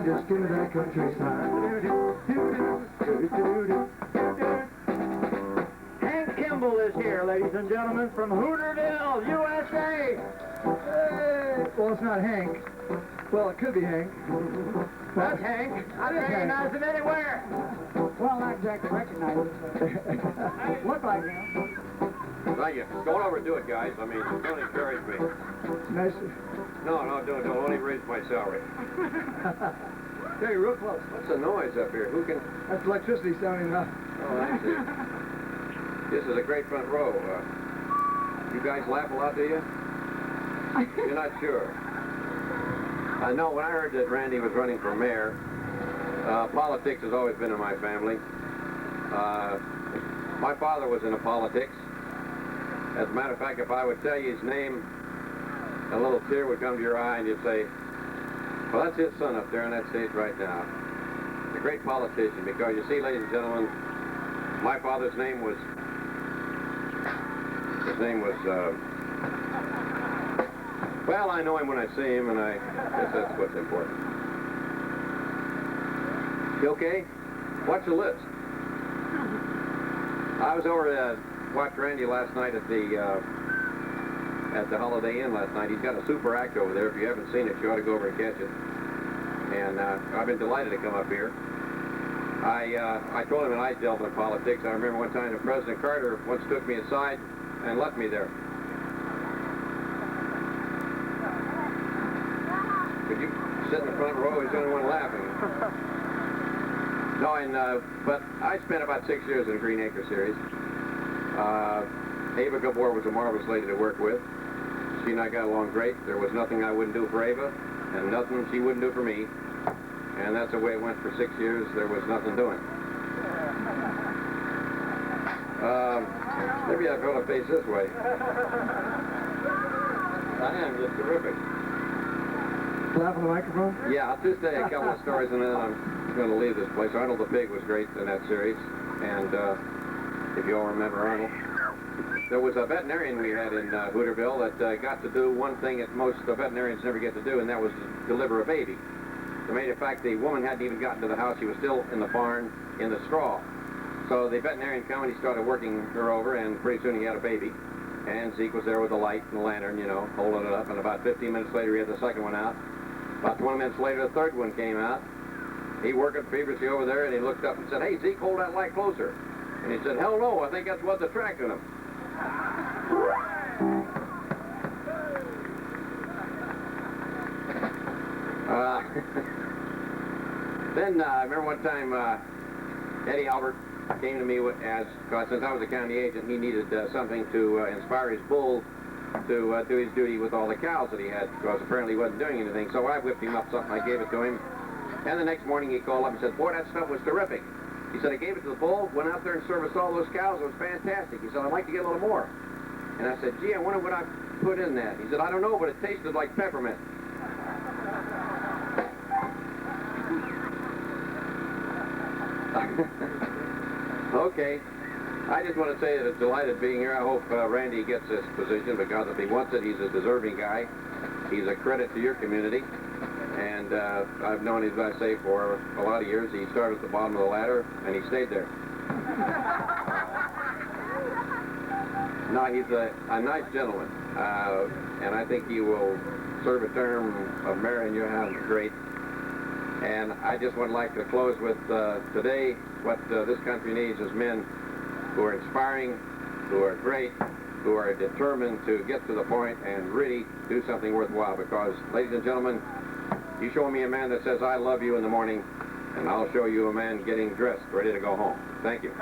just give me that countryside. Hank Kimball is here, ladies and gentlemen, from Hooterville, USA. Hey. Well, it's not Hank. Well, it could be Hank. That's Hank. I recognize him anywhere. Well, not exactly recognize it. Look like him. Thank you. Don't overdo it, guys. I mean, don't encourage me. Nice. No, don't only raise my salary. Hey, real close. What's the noise up here? Who can... That's electricity sounding up. Oh, that's it. This is a great front row. You guys laugh a lot, do you? You're not sure. I know when I heard that Randy was running for mayor, politics has always been in my family. My father was into politics. As a matter of fact, if I would tell you his name, a little tear would come to your eye and you'd say, well, that's his son up there on that stage right now. A great politician, because you see, ladies and gentlemen, my father's name was, well, I know him when I see him, and I guess that's what's important. You okay? What's the list? I was over watched Randy last night at the Holiday Inn last night. He's got a super act over there. If you haven't seen it, you ought to go over and catch it. And I've been delighted to come up here. I told him that I dealt with politics. I remember one time that President Carter once took me aside and left me there. Could you sit in the front row? He's the only one laughing. No, but I spent about 6 years in the Green Acre series. Ava Gabor was a marvelous lady to work with. She and I got along great. There was nothing I wouldn't do for Ava, and nothing she wouldn't do for me. And that's the way it went for 6 years. There was nothing doing. Maybe I ought to face this way. I am just terrific. Laugh on the microphone? Yeah, I'll just say a couple of stories and then I'm going to leave this place. Arnold the Pig was great in that series. And if you all remember Arnold. There was a veterinarian we had in Hooterville that got to do one thing that most veterinarians never get to do, and that was deliver a baby. As a matter of fact, the woman hadn't even gotten to the house. She was still in the barn in the straw. So the veterinarian came and he started working her over, and pretty soon he had a baby. And Zeke was there with the light and the lantern, you know, holding it up. And about 15 minutes later, he had the second one out. About 20 minutes later, the third one came out. He working feverishly over there, and he looked up and said, "Hey, Zeke, hold that light closer." And he said, "Hell no, I think that's what's attracting him." Then I remember one time Eddie Albert came to me because since I was a county agent, he needed something to inspire his bull to do his duty with all the cows that he had, because apparently he wasn't doing anything. So I whipped him up something, I gave it to him, and the next morning he called up and said, "Boy, that stuff was terrific." He said, "I gave it to the bull, went out there and serviced all those cows. It was fantastic." He said, "I'd like to get a little more." And I said, "Gee, I wonder what I put in that." He said, "I don't know, but it tasted like peppermint." Okay. I just want to say that it's delighted being here. I hope Randy gets this position, because if he wants it, he's a deserving guy. He's a credit to your community. And I've known him, as I say, for a lot of years. He started at the bottom of the ladder, and he stayed there. No, he's a nice gentleman, and I think he will serve a term of mayor in your house great. And I just would like to close with today, what this country needs is men who are inspiring, who are great, who are determined to get to the point and really do something worthwhile. Because, ladies and gentlemen, you show me a man that says, "I love you" in the morning, and I'll show you a man getting dressed, ready to go home. Thank you.